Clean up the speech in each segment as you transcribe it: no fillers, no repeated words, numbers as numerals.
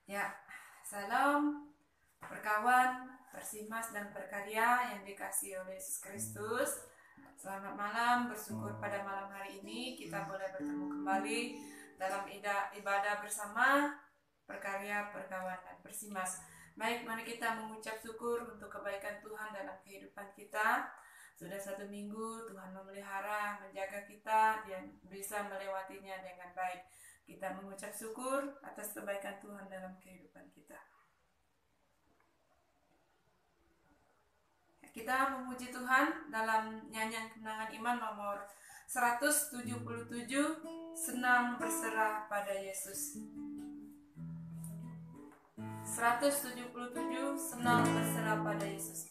Ya, salam berkawan, bersimas dan berkarya yang dikasihi oleh Yesus Kristus. Selamat malam, bersyukur pada malam hari ini kita boleh bertemu kembali dalam ibadah bersama, berkarya, berkawan dan bersimas. Baik, mari kita mengucap syukur untuk kebaikan Tuhan dalam kehidupan kita. Sudah 1 minggu Tuhan memelihara, menjaga kita dan bisa melewatinya dengan baik. Kita mengucap syukur atas kebaikan Tuhan dalam kehidupan kita. Kita memuji Tuhan dalam nyanyian kemenangan iman nomor 177, senang berserah pada Yesus. 177, senang berserah pada Yesus.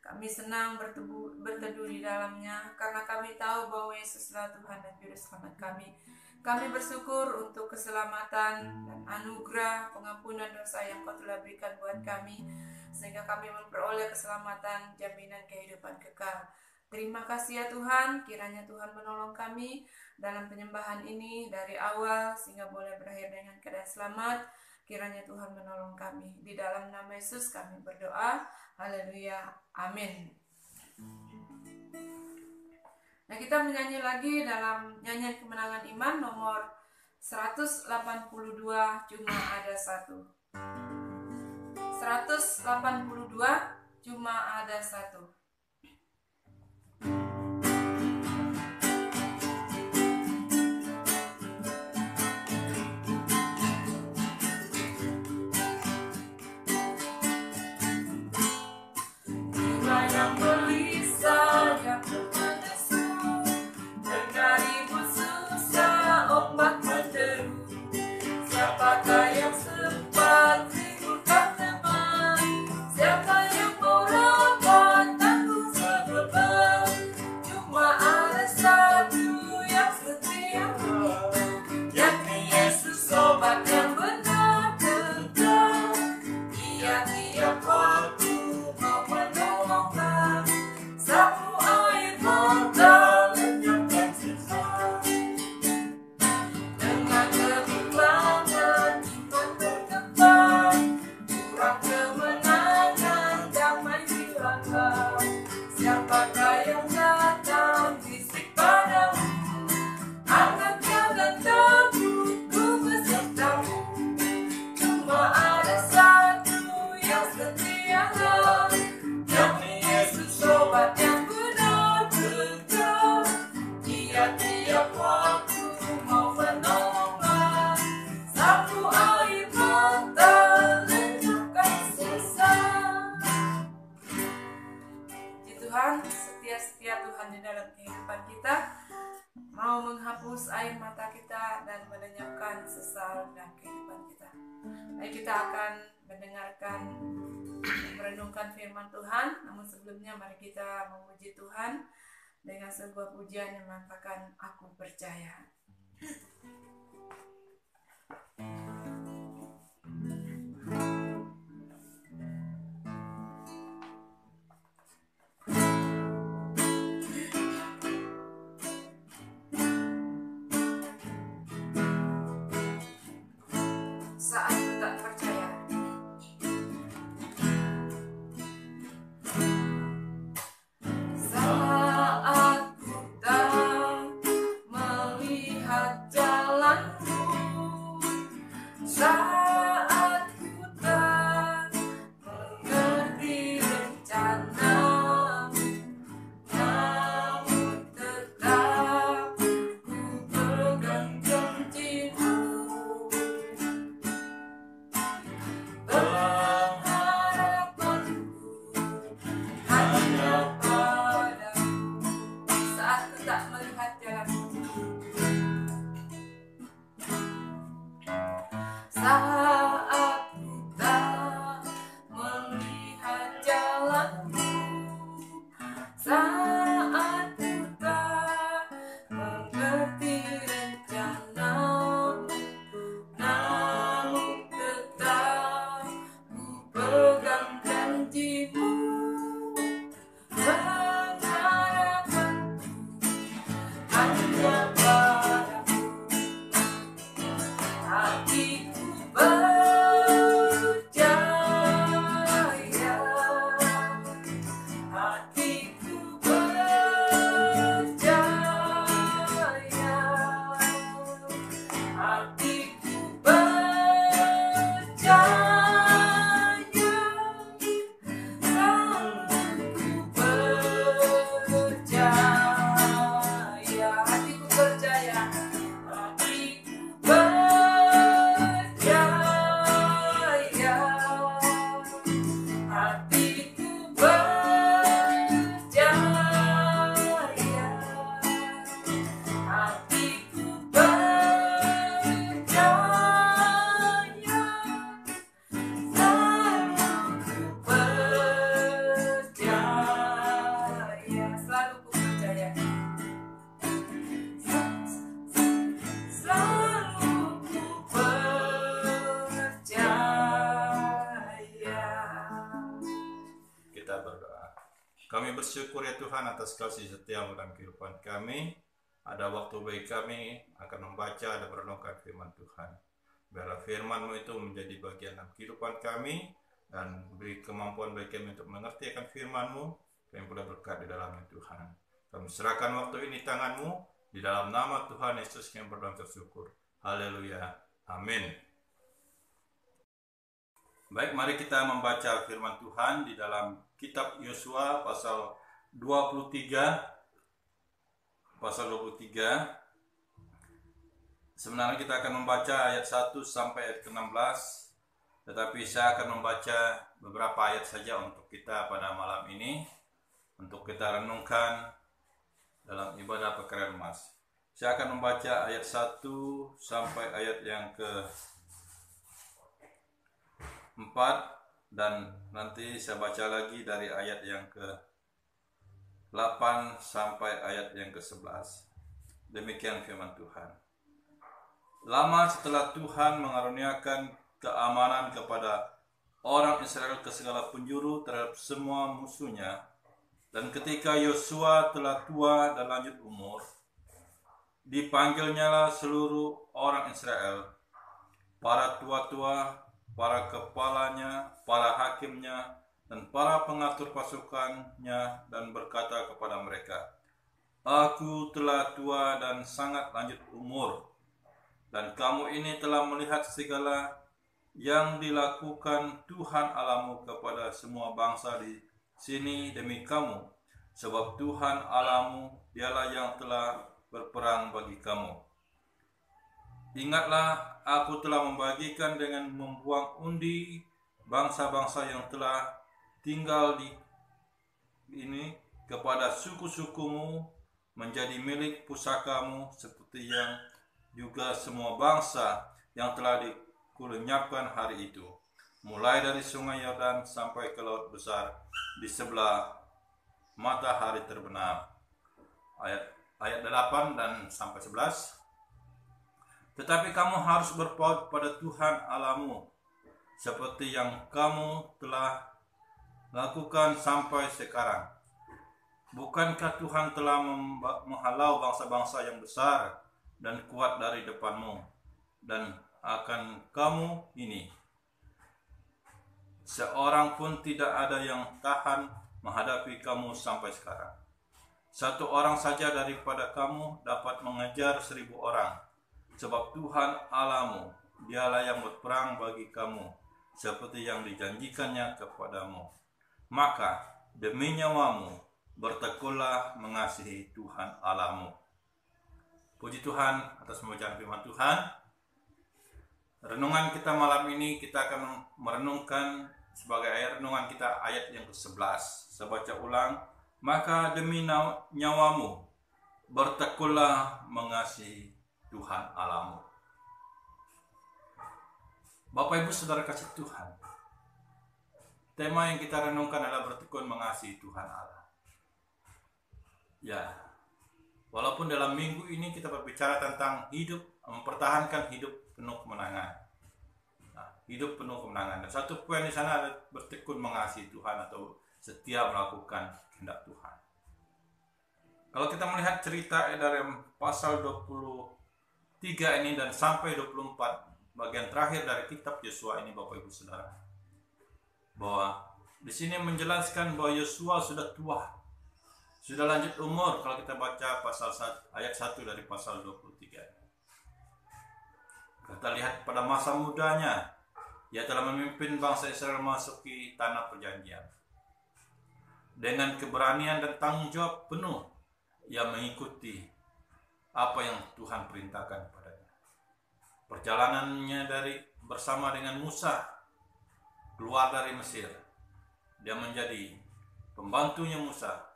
Kami senang berteduh di dalamnya karena kami tahu bahwa Yesuslah Tuhan dan Juru Selamat kami. Kami bersyukur untuk keselamatan dan anugerah pengampunan dosa yang Kau telah berikan buat kami, sehingga kami memperoleh keselamatan, jaminan kehidupan kekal. Terima kasih ya Tuhan, kiranya Tuhan menolong kami dalam penyembahan ini dari awal sehingga boleh berakhir dengan keadaan selamat. Kiranya Tuhan menolong kami. Di dalam nama Yesus kami berdoa. Haleluya. Amin. Nah, kita menyanyi lagi dalam nyanyian kemenangan iman nomor 182, cuma ada satu. 182, cuma ada satu. Yang gelisah, yang terdesak, dengar ibu susah, ombak menderu. Siapakah yang sempat hiburkan teman? Siapa yang mau rapat tanggung sebeban? Cuma ada satu yang setia, yakni Yesus, obat yang benar tegak. Ia tiap waktu sapu air mata lenyapkan sisa. Dengan kebimbangan iman berkembang, kurang kemenangan damai hilangkan. Siapakah yang datang bisik padamu? Angkat jangan takut, ku besertamu. Cuma ada satu yang setia, yakni Yesus, obat yang benar tegak. Dia tiap waktu mau menolonglah, sapu air mata lenyapkan sisa. Puji Tuhan, setia Tuhan di dalam kehidupan kita, mau menghapus air mata kita dan melenyapkan sesal dan kehidupan kita. Baik, kita akan mendengarkan, merenungkan firman Tuhan. Namun sebelumnya mari kita memuji Tuhan dengan sebuah pujian yang mengatakan aku percaya. saat ku tak percaya. Saat ku tak melihat jalanmu, saat ku tak mengerti rencanamu, namun tetap ku pegang janjimu. Pengharapanku hanya padamu. Saat ku tak melihat jalanmu, saat ku tak melihat jalanmu, saat ku tak mengerti rencanamu, namun tetap ku pegang janjimu. Pengharapanku hanya padamu. Hatiku percaya, hatiku percaya, hatiku percaya, selalu ku percaya, hatiku percaya, hatiku percaya, hatiku percaya, hatiku percaya, selalu ku percaya, selalu ku percaya, selalu ku percaya. Kita berdoa. Kami bersyukur ya Tuhan atas kasih setiamu dalam kehidupan kami. Ada waktu bagi kami akan membaca dan merenungkan firman Tuhan. Biarlah firman-Mu itu menjadi bagian dalam kehidupan kami dan beri kemampuan bagi kami untuk mengerti akan firman-Mu. Kami boleh berkat di dalamnya Tuhan. Kami serahkan waktu ini tangan-Mu. Di dalam nama Tuhan Yesus kami berdoa bersyukur. Haleluya. Amin. Baik, mari kita membaca firman Tuhan di dalam kitab Yosua pasal 23. Sebenarnya kita akan membaca ayat 1 sampai ayat ke-16, tetapi saya akan membaca beberapa ayat saja untuk kita pada malam ini, untuk kita renungkan dalam ibadah pekerjaan emas. Saya akan membaca ayat 1 sampai ayat yang ke-4, dan nanti saya baca lagi dari ayat yang ke-8 sampai ayat yang ke-11. Demikian firman Tuhan. Lama setelah Tuhan mengaruniakan keamanan kepada orang Israel ke segala penjuru terhadap semua musuhnya, dan ketika Yosua telah tua dan lanjut umur, dipanggilnyalah seluruh orang Israel, para tua-tua, para kepalanya, para hakimnya, dan para pengatur pasukannya, dan berkata kepada mereka, "Aku telah tua dan sangat lanjut umur, dan kamu ini telah melihat segala yang dilakukan Tuhan Allahmu kepada semua bangsa di sini demi kamu, sebab Tuhan Allahmu dialah yang telah berperang bagi kamu. Ingatlah, aku telah membagikan dengan membuang undi bangsa-bangsa yang telah tinggal di ini kepada suku-sukumu menjadi milik pusakamu, seperti yang juga semua bangsa yang telah dikulenyapkan hari itu, mulai dari sungai Yordan sampai ke laut besar di sebelah matahari terbenam." Ayat 8 dan sampai 11. "Tetapi kamu harus berpaut pada Tuhan Allahmu, seperti yang kamu telah lakukan sampai sekarang. Bukankah Tuhan telah menghalau bangsa-bangsa yang besar dan kuat dari depanmu, dan akan kamu ini. Seorang pun tidak ada yang tahan menghadapi kamu sampai sekarang. Satu orang saja daripada kamu dapat mengejar 1000 orang. Sebab Tuhan Allahmu, dialah yang berperang bagi kamu, seperti yang dijanjikannya kepadamu. Maka demi nyawamu, bertekunlah mengasihi Tuhan Allahmu. Puji Tuhan atas pembacaan firman Tuhan. Renungan kita malam ini kita akan merenungkan sebagai ayat renungan kita ayat yang ke-11. Saya baca ulang. Maka demi nyawamu, bertekunlah mengasihi Tuhan Allahmu. Bapak Ibu Saudara kasih Tuhan, tema yang kita renungkan adalah bertekun mengasihi Tuhan Allah. Ya, walaupun dalam minggu ini kita berbicara tentang hidup, mempertahankan hidup penuh kemenangan. Nah, hidup penuh kemenangan. Dan satu poin di sana adalah bertekun mengasihi Tuhan atau setia melakukan kehendak Tuhan. Kalau kita melihat cerita dari pasal 23 ini dan sampai 24, bagian terakhir dari kitab Yosua ini Bapak Ibu Saudara, bahwa di sini menjelaskan bahwa Yosua sudah tua, sudah lanjut umur. Kalau kita baca pasal 1, ayat 1 dari pasal 23. Kita lihat pada masa mudanya, ia telah memimpin bangsa Israel memasuki tanah perjanjian. Dengan keberanian dan tanggung jawab penuh, ia mengikuti apa yang Tuhan perintahkan kepadanya. Perjalanannya bersama dengan Musa keluar dari Mesir, dia menjadi pembantunya Musa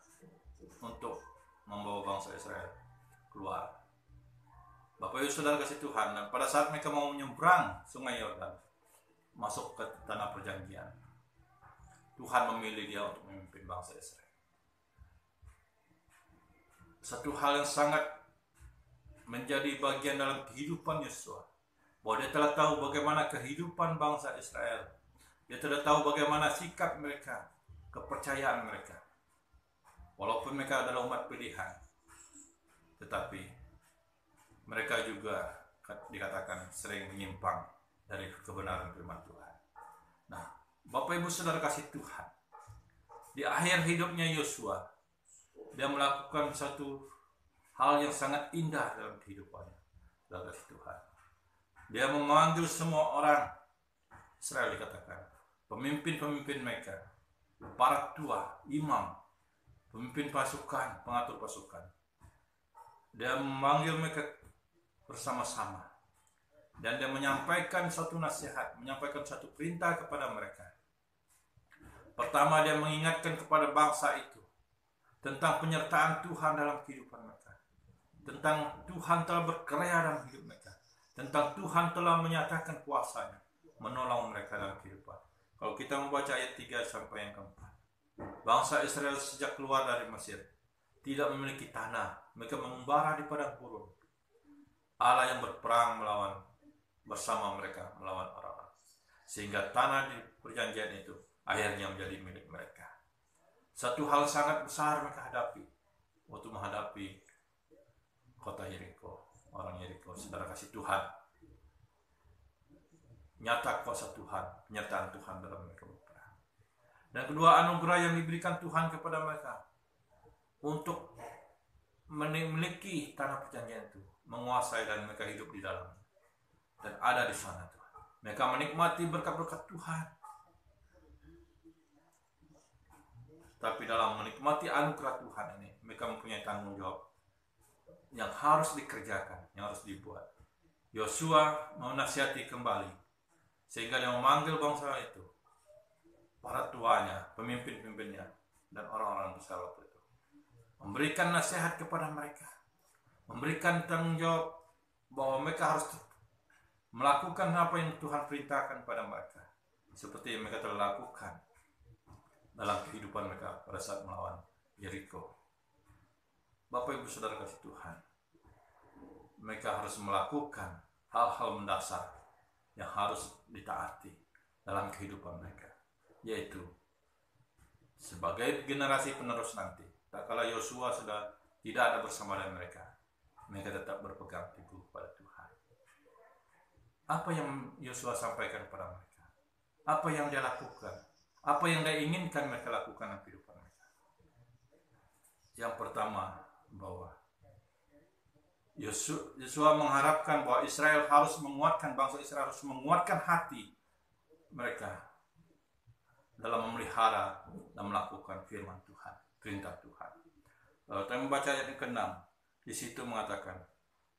untuk membawa bangsa Israel keluar. Bapak Ibu Saudara kasih Tuhan, dan pada saat mereka mau menyeberang sungai Yordan masuk ke tanah perjanjian, Tuhan memilih dia untuk memimpin bangsa Israel. Satu hal yang sangat menjadi bagian dalam kehidupan Yosua, bahwa dia telah tahu bagaimana kehidupan bangsa Israel. Dia telah tahu bagaimana sikap mereka, kepercayaan mereka. Walaupun mereka adalah umat pilihan, tetapi mereka juga dikatakan sering menyimpang dari kebenaran firman Tuhan. Nah, Bapak Ibu Saudara kasih Tuhan, di akhir hidupnya Yosua, dia melakukan satu hal yang sangat indah dalam kehidupannya. Saudara kasih Tuhan, dia memanggil semua orang Israel, dikatakan pemimpin-pemimpin mereka, para tua, imam, pemimpin pasukan, pengatur pasukan. Dia memanggil mereka bersama-sama, dan dia menyampaikan satu nasihat, menyampaikan satu perintah kepada mereka. Pertama, dia mengingatkan kepada bangsa itu tentang penyertaan Tuhan dalam kehidupan mereka, tentang Tuhan telah berkarya dalam hidup mereka, tentang Tuhan telah menyatakan kuasa-Nya menolong mereka dalam kehidupan. Kalau kita membaca ayat 3 sampai yang keempat, bangsa Israel sejak keluar dari Mesir tidak memiliki tanah, mereka mengembara di padang gurun. Allah yang berperang bersama mereka melawan orang-orang, sehingga tanah di perjanjian itu akhirnya menjadi milik mereka. Satu hal sangat besar mereka hadapi waktu menghadapi kota Yeriko, orang Yeriko. Saudara kasih Tuhan, nyata kuasa Tuhan, penyertaan Tuhan dalam mereka berperang. Dan kedua, anugerah yang diberikan Tuhan kepada mereka untuk memiliki tanah perjanjian itu, menguasai, dan mereka hidup di dalam dan ada di sana Tuhan. Mereka menikmati berkat-berkat Tuhan. Tapi dalam menikmati anugerah Tuhan ini, mereka mempunyai tanggung jawab yang harus dikerjakan, yang harus dibuat. Yosua menasihati kembali, sehingga dia memanggil bangsa itu, para tuanya, pemimpin-pemimpinnya, dan orang-orang besar waktu itu, memberikan nasihat kepada mereka, memberikan tanggung jawab bahwa mereka harus melakukan apa yang Tuhan perintahkan pada mereka, seperti yang mereka telah lakukan dalam kehidupan mereka pada saat melawan Yeriko. Bapak Ibu Saudara kasih Tuhan, mereka harus melakukan hal-hal mendasar yang harus ditaati dalam kehidupan mereka, yaitu sebagai generasi penerus nanti. Tak kala Yosua sudah tidak ada bersama dengan mereka, mereka tetap berpegang teguh pada Tuhan. Apa yang Yosua sampaikan kepada mereka? Apa yang dia lakukan? Apa yang dia inginkan mereka lakukan dalam kehidupan mereka? Yang pertama, bahwa Yosua mengharapkan bahwa Israel harus menguatkan, bangsa Israel harus menguatkan hati mereka dalam memelihara dan melakukan firman Tuhan, perintah Tuhan. Lalu kita membaca ayat yang ke-6, di situ mengatakan,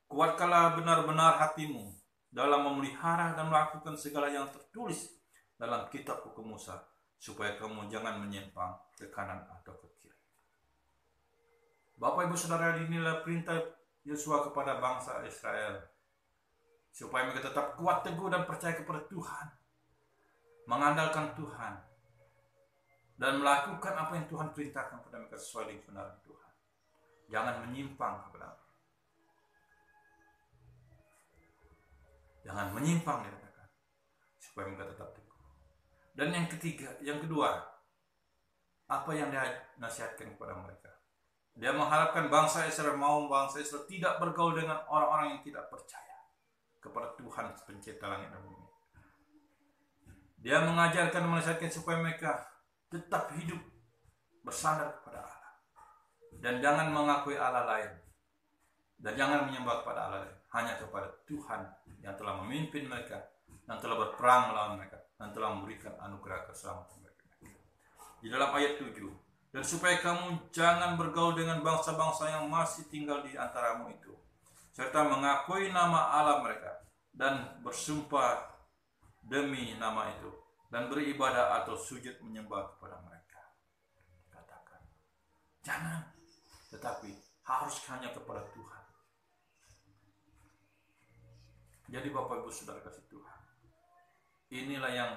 kuatkanlah benar-benar hatimu dalam memelihara dan melakukan segala yang tertulis dalam kitab hukum Musa, supaya kamu jangan menyimpang ke kanan atau ke kiri. Bapak Ibu Saudara, inilah perintah Yosua kepada bangsa Israel, supaya mereka tetap kuat teguh dan percaya kepada Tuhan, mengandalkan Tuhan, dan melakukan apa yang Tuhan perintahkan kepada mereka sesuai dengan kebenaran Tuhan. Jangan menyimpang kepada, jangan menyimpang, dikatakan, supaya mereka tetap teguh. Dan yang kedua, apa yang dia nasihatkan kepada mereka? Dia mengharapkan bangsa Israel tidak bergaul dengan orang-orang yang tidak percaya kepada Tuhan pencipta langit dan bumi. Dia mengajarkan dan menasihatkan supaya mereka tetap hidup bersandar kepada Allah, dan jangan mengakui Allah lain, dan jangan menyembah kepada Allah lain, hanya kepada Tuhan yang telah memimpin mereka, yang telah berperang melawan mereka, dan telah memberikan anugerah keselamatan mereka. Di dalam ayat 7, dan supaya kamu jangan bergaul dengan bangsa-bangsa yang masih tinggal di antaramu itu, serta mengakui nama Allah mereka, dan bersumpah demi nama itu, dan beribadah atau sujud menyembah kepada mereka. Katakan, jangan, tetapi harus hanya kepada Tuhan. Jadi Bapak Ibu Saudara kasih Tuhan, inilah yang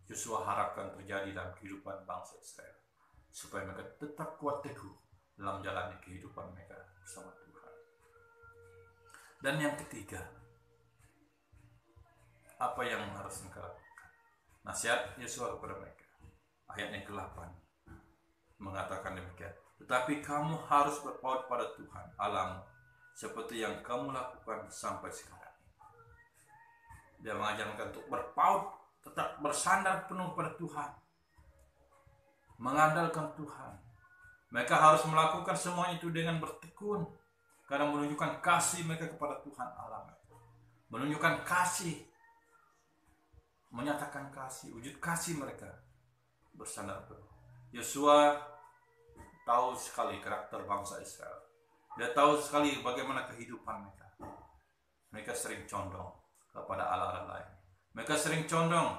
Yosua harapkan terjadi dalam kehidupan bangsa Israel, supaya mereka tetap kuat teguh dalam menjalani kehidupan mereka bersama Tuhan. Dan yang ketiga, apa yang harus mereka lakukan? Nasihat Yosua kepada mereka, ayat yang ke-8 mengatakan demikian, tetapi kamu harus berpaut pada Tuhan Allahmu, seperti yang kamu lakukan sampai sekarang. Dia mengajarkan untuk berpaut, tetap bersandar penuh pada Tuhan, mengandalkan Tuhan. Mereka harus melakukan semuanya itu dengan bertekun, karena menunjukkan kasih mereka kepada Tuhan Allah mereka, menunjukkan kasih, menyatakan kasih, wujud kasih mereka bersandar penuh. Yosua tahu sekali karakter bangsa Israel. Dia tahu sekali bagaimana kehidupan mereka. Mereka sering condong kepada Allah lain. Mereka sering condong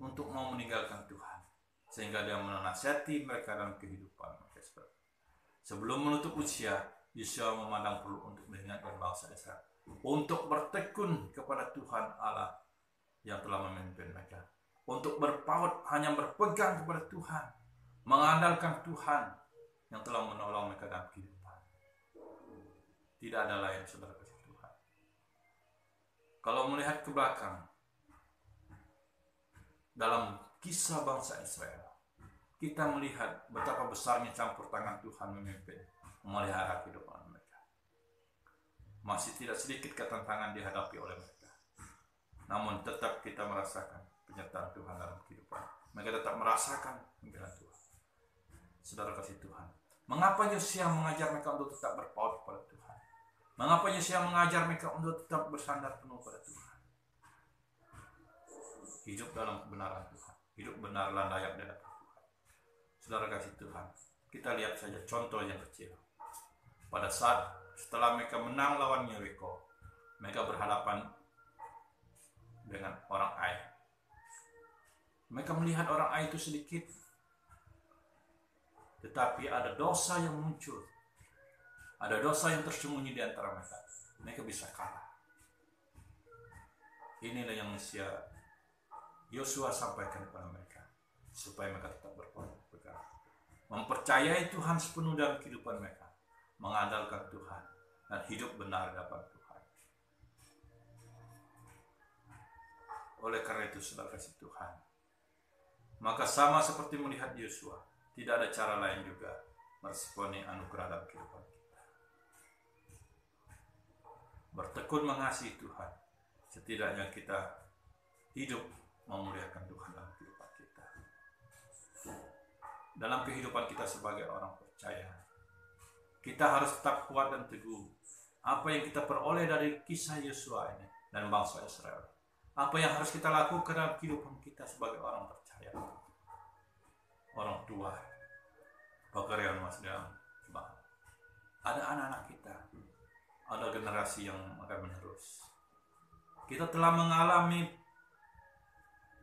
untuk mau meninggalkan Tuhan, sehingga dia menasihati mereka dalam kehidupan mereka. Sebelum menutup usia, Yosua memandang perlu untuk mengingatkan bangsa Israel untuk bertekun kepada Tuhan Allah yang telah memimpin mereka, untuk berpaut hanya berpegang kepada Tuhan, mengandalkan Tuhan yang telah menolong mereka dalam kehidupan. Tidak ada lain, saudara kasih Tuhan. Kalau melihat ke belakang dalam kisah bangsa Israel, kita melihat betapa besarnya campur tangan Tuhan memimpin, memelihara kehidupan mereka. Masih tidak sedikit ketantangan dihadapi oleh mereka, namun tetap kita merasakan penyertaan Tuhan dalam kehidupan. Mereka tetap merasakan pembelaan Tuhan. Saudara kasih Tuhan, mengapa Yosua mengajar mereka untuk tetap berpaut kepada Tuhan? Mengapa Yosua mengajar mereka untuk tetap bersandar penuh pada Tuhan? Hidup dalam kebenaran Tuhan, hidup benar dan layak di hadapan Tuhan. Saudara kasih Tuhan, kita lihat saja contoh yang kecil. Pada saat setelah mereka menang lawan Yeriko, mereka berhadapan dengan orang Ai. Mereka melihat orang Ai itu sedikit, tetapi ada dosa yang muncul, ada dosa yang tersembunyi di antara mereka. Mereka bisa kalah. Inilah yang Yosua sampaikan kepada mereka, supaya mereka tetap berpegang, mempercayai Tuhan sepenuh dalam kehidupan mereka, mengandalkan Tuhan, dan hidup benar dapat Tuhan. Oleh karena itu, saudara kasih Tuhan, maka sama seperti melihat Yosua, tidak ada cara lain juga meresponi anugerah dalam kehidupan kita. Bertekun mengasihi Tuhan, setidaknya kita hidup memuliakan Tuhan dalam kehidupan kita. Dalam kehidupan kita sebagai orang percaya, kita harus tetap kuat dan teguh. Apa yang kita peroleh dari kisah Yosua ini dan bangsa Israel, apa yang harus kita lakukan dalam kehidupan kita sebagai orang percaya, orang tua, pekerjaan Mas dalam ibadah. Ada anak-anak kita, ada generasi yang akan menerus. Kita telah mengalami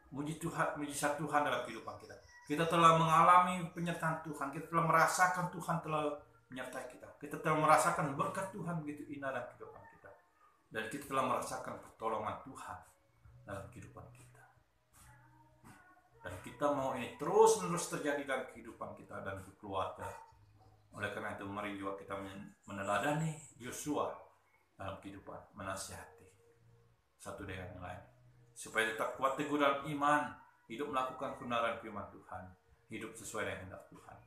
mujizat Tuhan dalam kehidupan kita. Kita telah mengalami penyertaan Tuhan. Kita telah merasakan Tuhan telah menyertai kita. Kita telah merasakan berkat Tuhan begitu indah dalam kehidupan kita. Dan kita telah merasakan pertolongan Tuhan dalam kehidupan kita. Dan kita mau ini terus-menerus terjadi dalam kehidupan kita dan keluarga. Oleh karena itu mari juga kita meneladani Yosua dalam kehidupan, menasihati satu dengan yang lain, supaya tetap kuat teguh dalam iman, hidup melakukan kebenaran firman Tuhan, hidup sesuai dengan kehendak Tuhan.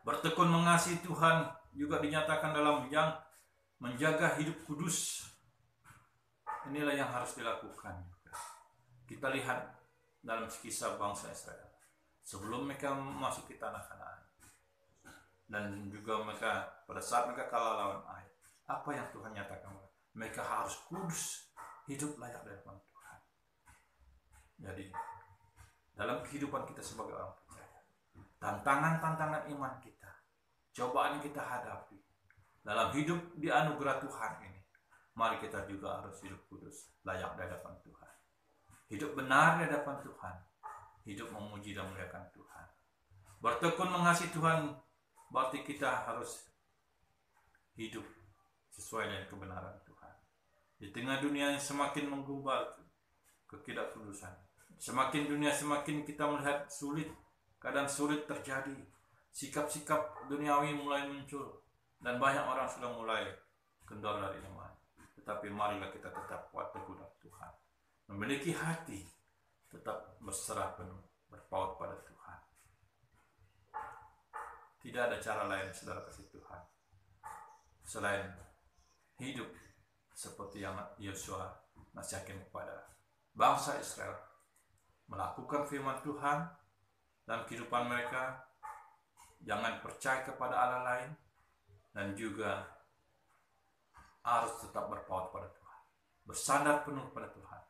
Bertekun mengasihi Tuhan juga dinyatakan dalam yang menjaga hidup kudus. Inilah yang harus dilakukan. Kita lihat dalam kisah bangsa Israel sebelum mereka masuk ke tanah Kanaan, dan juga mereka pada saat mereka kalah lawan Ai, apa yang Tuhan nyatakan? Mereka harus kudus, hidup layak di hadapan Tuhan. Jadi dalam kehidupan kita sebagai orang percaya, tantangan-tantangan iman kita, cobaan yang kita hadapi dalam hidup di anugerah Tuhan ini, mari kita juga harus hidup kudus, layak di hadapan Tuhan, hidup benar di hadapan Tuhan, hidup memuji dan memuliakan Tuhan. Bertekun mengasihi Tuhan berarti kita harus hidup sesuai dengan kebenaran Tuhan. Di tengah dunia yang semakin menggumbar ketidakkudusan, semakin kita melihat sulit, keadaan sulit terjadi, sikap-sikap duniawi mulai muncul, dan banyak orang sudah mulai kendor dari iman. Tetapi marilah kita tetap kuat teguh dalam Tuhan, memiliki hati tetap berserah penuh, berpaut pada Tuhan. Tidak ada cara lain, saudara kasih Tuhan, selain hidup seperti yang Yosua nasihatkan kepada bangsa Israel, melakukan firman Tuhan dalam kehidupan mereka, jangan percaya kepada Allah lain, dan juga harus tetap berpaut pada Tuhan, bersandar penuh pada Tuhan,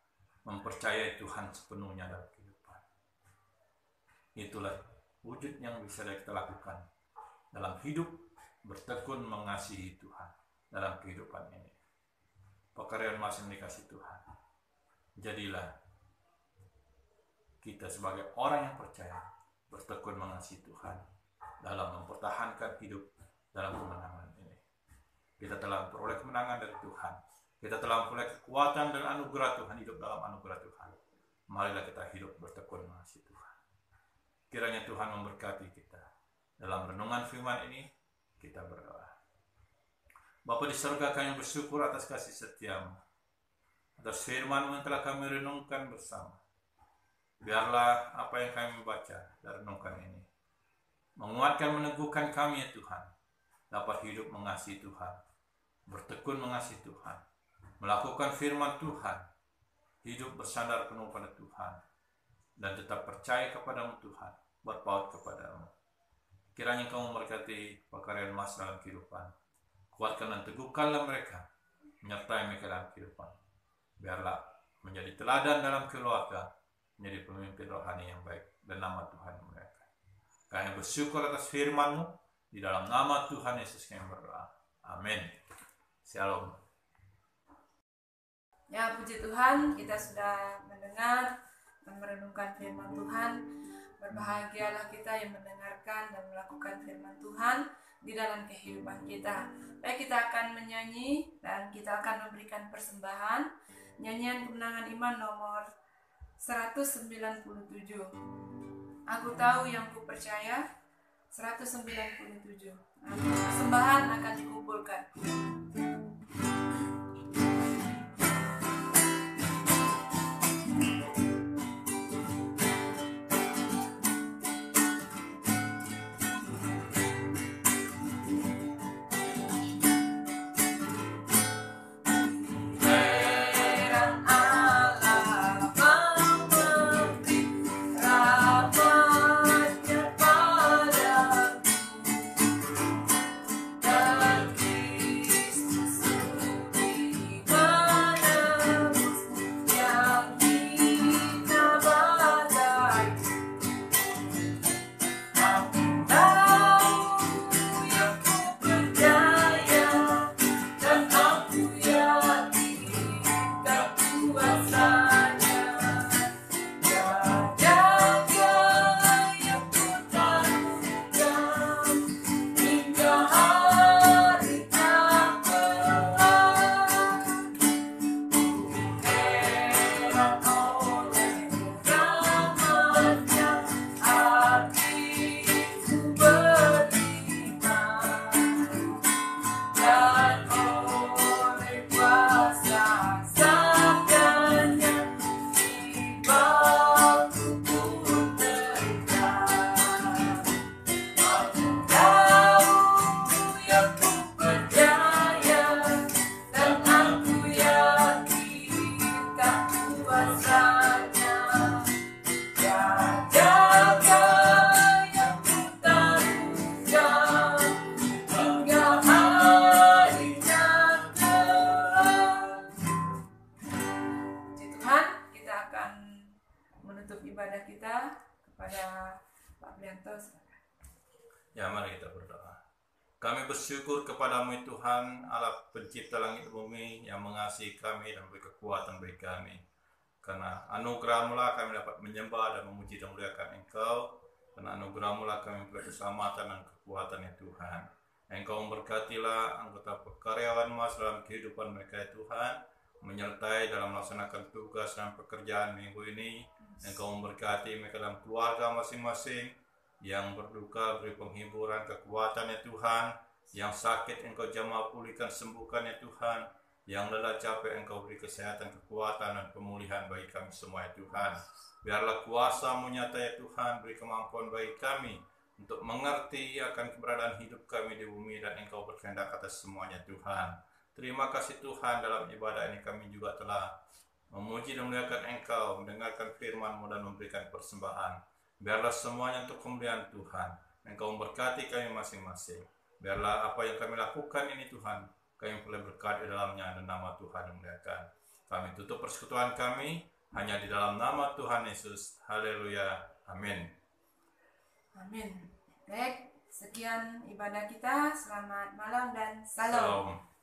mempercayai Tuhan sepenuhnya dalam kehidupan. Itulah wujud yang bisa kita lakukan dalam hidup, bertekun mengasihi Tuhan dalam kehidupan ini. Pekerjaan masing dikasih Tuhan, jadilah kita sebagai orang yang percaya bertekun mengasihi Tuhan dalam mempertahankan hidup dalam kemenangan ini. Kita telah memperoleh kemenangan dari Tuhan, kita telah memperoleh kekuatan dan anugerah Tuhan, hidup dalam anugerah Tuhan. Marilah kita hidup bertekun mengasihi Tuhan. Kiranya Tuhan memberkati kita. Dalam renungan firman ini, kita berdoa. Bapa di surga, kami bersyukur atas kasih setiamu, atas firman yang telah kami renungkan bersama. Biarlah apa yang kami baca dan renungkan ini menguatkan, meneguhkan kami ya Tuhan, dapat hidup mengasihi Tuhan, bertekun mengasihi Tuhan, melakukan firman Tuhan, hidup bersandar penuh pada Tuhan, dan tetap percaya kepadamu Tuhan, berpaut kepadamu. Kiranya Engkau memberkati pekerjaan Mas dalam kehidupan. Kuatkan dan teguhkanlah mereka, menyertai mereka dalam kehidupan. Biarlah menjadi teladan dalam keluarga, menjadi pemimpin rohani yang baik, dan nama Tuhan mereka. Kami bersyukur atas firman-Mu, di dalam nama Tuhan Yesus kami berdoa. Amin. Shalom. Ya, puji Tuhan, kita sudah mendengar dan merenungkan firman Tuhan. Berbahagialah kita yang mendengarkan dan melakukan firman Tuhan di dalam kehidupan kita. Baik, kita akan menyanyi dan kita akan memberikan persembahan nyanyian kemenangan iman nomor 197. Aku tahu yang ku percaya, 197. Persembahan akan dikumpulkan. kita kepada Pak Prianto. Ya, mari kita berdoa. Kami bersyukur kepadamu Tuhan, Allah pencipta langit bumi, yang mengasihi kami dan beri kekuatan bagi kami. Karena anugerah-Mu lah kami dapat menyembah dan memuji dan memuliakan Engkau. Karena anugerah-Mu lah kami memperoleh keselamatan dan kekuatan ya Tuhan. Engkau memberkatilah anggota karyawan Mas dalam kehidupan mereka ya Tuhan, menyertai dalam melaksanakan tugas dan pekerjaan minggu ini. Engkau memberkati mereka dalam keluarga masing-masing, yang berduka beri penghiburan, kekuatan ya Tuhan, yang sakit Engkau jamah pulihkan, sembuhkan ya Tuhan, yang lelah capek Engkau beri kesehatan, kekuatan dan pemulihan bagi kami semua ya Tuhan. Biarlah kuasa-Mu nyata ya Tuhan, beri kemampuan bagi kami untuk mengerti akan keberadaan hidup kami di bumi, dan Engkau berkehendak atas semuanya Tuhan. Terima kasih Tuhan, dalam ibadah ini kami juga telah memuji dan memuliakan Engkau, mendengarkan firman-Mu dan memberikan persembahan. Biarlah semuanya untuk kemuliaan Tuhan. Engkau memberkati kami masing-masing. Biarlah apa yang kami lakukan ini Tuhan, kami boleh berkat di dalamnya, dan nama Tuhan dimuliakan. Kami tutup persekutuan kami hanya di dalam nama Tuhan Yesus. Haleluya. Amin. Amin. Baik, sekian ibadah kita. Selamat malam dan salam. Salam.